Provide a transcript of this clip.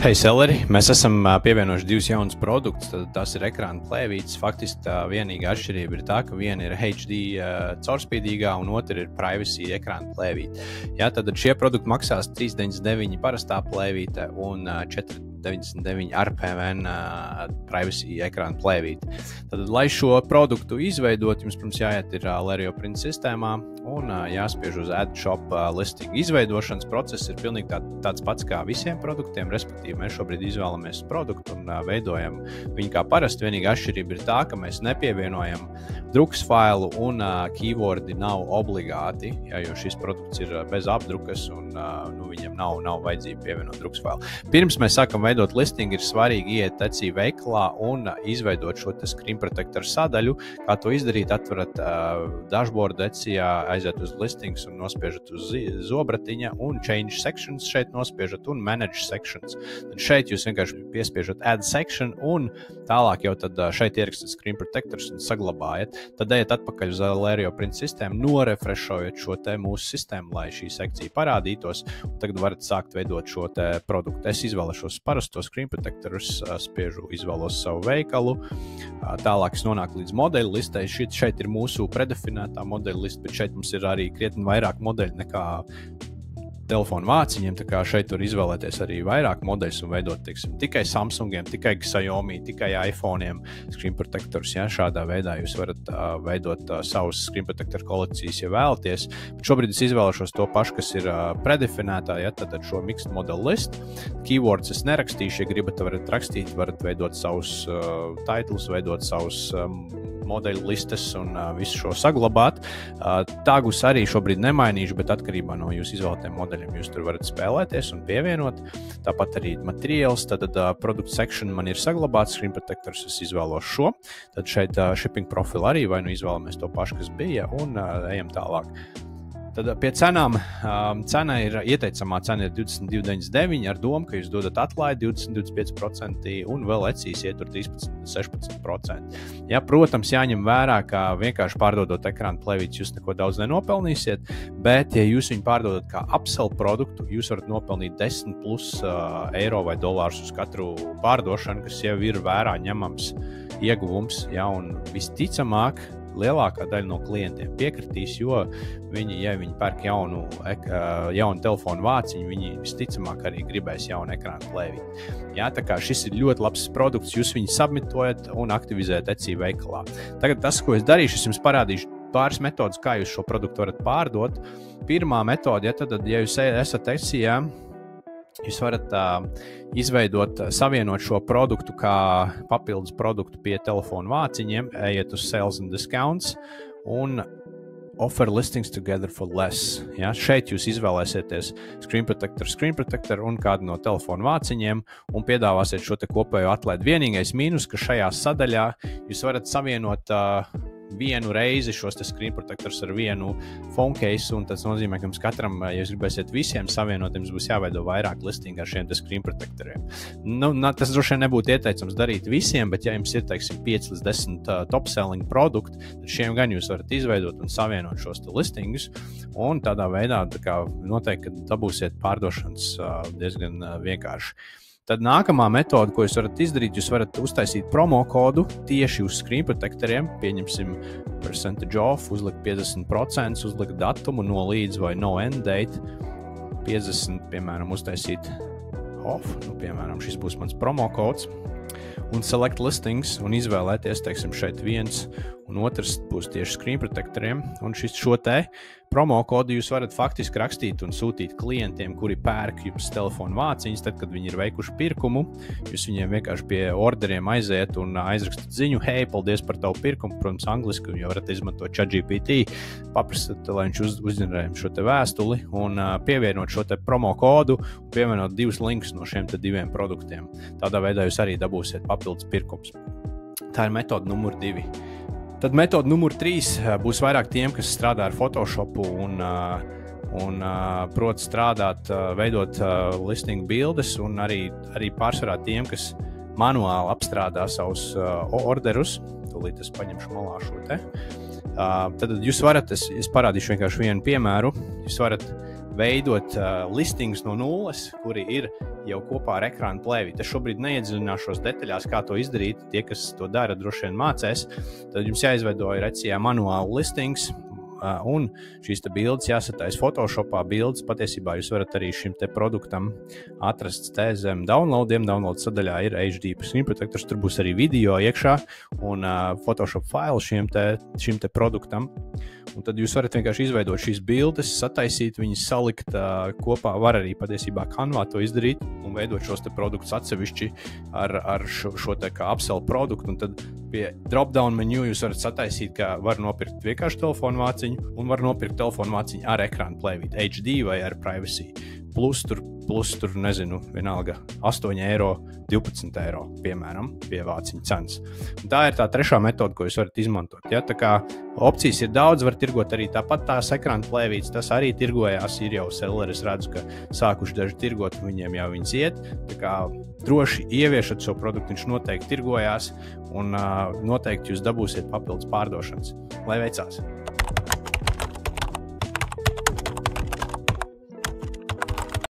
Hei, Selleri! Mēs esam pievienojuši divus jaunus produktus. Tas ir ekrāna plēvītes. Faktiski tā vienīgā atšķirība ir tā, ka viena ir HD caurspīdīgā un otra ir privacy ekrāna plēvīte. Ja, tad šie produkti maksās $3,99 parastā plēvīte un $4,99 ar PVN privacy ekrāna plēvīte. Tad, lai šo produktu izveidot, jums, protams, jāiet ir Lerio Print sistēmā un jāspiež uz AdShop listingu. Izveidošanas process ir pilnīgi tāds pats kā visiem produktiem, respektīvi mēs šobrīd izvēlamies produktu un veidojam viņu kā parasti. Vienīgā atšķirība ir tā, ka mēs nepievienojam drukas failu un keywordi nav obligāti, jo šis produkts ir bez apdrukas un viņam nav vajadzība pievienot drukas failu. Pirms mēs sākam veidot listingu, ir svarīgi iet Etsy veikalā un izveidot šo screen protector sadaļu. Kā to izdarīt? Atverat dashboardu Etsyā, aiziet uz listings un nospiežat uz zobratiņa un change sections šeit nospiežat un manage sections. Tad šeit jūs vienkārši piespiežat add section un tālāk jau tad šeit ierakstat screen protectors un saglabājat. Tad ejiet atpakaļ uz Lerio Print sistēmu, norefrešojot šo te mūsu sistēmu, lai šī sekcija parādītos. Un tagad varat sākt veidot šo te produktu. Es izvēlēšos parasto screen protectorus, spiežu izvēlos savu veikalu. Tālāk es nonāku līdz modeļu listei. Šeit ir mūsu predefinētā modeļu lista, bet šeit mums ir arī krietni vairāk modeļu nekā telefonu vāciņiem, tā kā šeit var izvēlēties arī vairāk modeļus un veidot, teiksim, tikai Samsungiem, tikai Xiaomi, tikai iPhoneiem screen protectors. Ja, šādā veidā jūs varat veidot savus screen protector kolekcijas, ja vēlaties. Bet šobrīd es izvēlēšos to pašu, kas ir predefinētā, ja, tad šo mixed model list. Keywords es nerakstīšu, ja gribat, varat rakstīt, varat veidot savus titles, veidot savus modeļu listas un visu šo saglabāt. Tagus arī šobrīd nemainīšu, bet atkarībā no jūsu izvēlētiem modeļiem jūs tur varat spēlēties un pievienot. Tāpat arī materiāls, tad product section man ir saglabāts, screen protectors es izvēlos šo. Tad šeit shipping profil arī, vai nu izvēlamies to pašu, kas bija, un ejam tālāk. Tad pie cenām, cena ir ieteicamā cena ir $22,99 ar domu, ka jūs dodat atlaidi 20-25% un vēl Etsys ietur 13-16%. Ja, protams, jāņem vērā, ka vienkārši pārdodot ekrāna plēvītes jūs neko daudz nenopelnīsiet, bet ja jūs viņu pārdodat kā upsell produktu, jūs varat nopelnīt 10+ eiro vai dolārus uz katru pārdošanu, kas jau ir vērā ņemams ieguvums, ja, un visticamāk, lielākā daļa no klientiem piekritīs, jo viņi, ja viņi pērk jaunu telefonu vāciņu, viņi visticamāk arī gribēs jaunu ekrāna plēvīti. Jā, tā kā šis ir ļoti labs produkts, jūs viņu submitojat un aktivizējat Etsy veikalā. Tagad tas, ko es darīšu, es jums parādīšu pāris metodas, kā jūs šo produktu varat pārdot. Pirmā metode, ja jūs esat Etsy, jūs varat izveidot, savienot šo produktu kā papildus produktu pie telefonu vāciņiem, ejiet uz Sales and Discounts un offer listings together for less. Ja, šeit jūs izvēlēsieties screen protector un kādu no telefonu vāciņiem un piedāvāsiet šo te kopējo atlaidi. Vienīgais mīnus, ka šajā sadaļā jūs varat savienot vienu reizi šos screen protectors ar vienu phone case, un tas nozīmē, ka jums katram, ja jūs gribēsiet visiem savienot, jums būs jāveido vairāk listingi ar šiem screen protectoriem. Tas droši vien nebūtu ieteicams darīt visiem, bet ja jums ir, teiksim, 5 līdz 10 top selling produkti, tad šiem gan jūs varat izveidot un savienot šos listingus, un tādā veidā noteikti, ka dabūsiet pārdošanas diezgan vienkārši. Tad nākamā metode, ko jūs varat izdarīt, jūs varat uztaisīt promo kodu tieši uz screen protectoriem, pieņemsim percentage off, uzlikt 50%, uzlikt datumu no līdz vai no end date, 50, piemēram, uztaisīt off, piemēram, šis būs mans promo kods, un select listings un izvēlēties, teiksim, šeit viens un otrs būs tieši screen protectoriem, un šo te promo kodu jūs varat faktiski rakstīt un sūtīt klientiem, kuri pērk jums telefonu vāciņas, tad, kad viņi ir veikuši pirkumu, jūs viņiem vienkārši pie orderiem aiziet un aizrakstat ziņu, hei, paldies par tavu pirkumu, protams, angliski, jo varat izmantot ChatGPT, paprasat, lai viņš uzģenerē šo te vēstuli un pievienot šo te promo kodu un pievienot 2 linkus no šiem te 2 produktiem. Tādā veidā jūs arī dabūsiet papildus pirkums. Tā ir metode numur 2. Tad metode numur 3 būs vairāk tiem, kas strādā ar Photoshopu un prot strādāt, veidot listing bildes, un arī pārsvarā tiem, kas manuāli apstrādā savus orderus. Tūlīt es paņemšu malā šo te. Tad jūs varat, es parādīšu vienkārši vienu piemēru, jūs varat veidot listings no nulles, kuri ir jau kopā ar ekrāna plēvīti. Es šobrīd neiedziļināšos detaļās, kā to izdarīt. Tie, kas to dara, droši vien mācēs. Tad jums jāizveido Recijā manuāli listings. Un šīs bildes jāsataisa Photoshopā. Bildes patiesībā jūs varat arī šim te produktam atrast te zem downloadiem. Download sadaļā ir HD screen protectors, tur būs arī video iekšā un Photoshop faili šim te produktam. Un tad jūs varat vienkārši izveidot šīs bildes, sataisīt viņas, salikt kopā. Var arī patiesībā Canvā to izdarīt un veidot šos te produktus atsevišķi ar šo te kā upsell produktu. Un tad pie drop-down menu jūs varat sataisīt, ka var nopirkt vienkārši telefonu vāciņu un var nopirkt telefonu vāciņu ar ekrāna plēvīti, HD vai ar privacy. Plus tur, nezinu, vienalga 8 eiro, 12 eiro, piemēram, pie vāciņa cenas. Un tā ir tā trešā metode, ko jūs varat izmantot. Ja? Tā kā opcijas ir daudz, var tirgot arī tāpat tās ekrāna plēvītes, tas arī tirgojās, ir jau selleri, es redzu, ka sākuši daži tirgot, viņiem jau viņas iet. Tā kā droši ieviešat šo produktu, viņš noteikti tirgojās un noteikti jūs dabūsiet papildus pārdošanas. Lai veicās!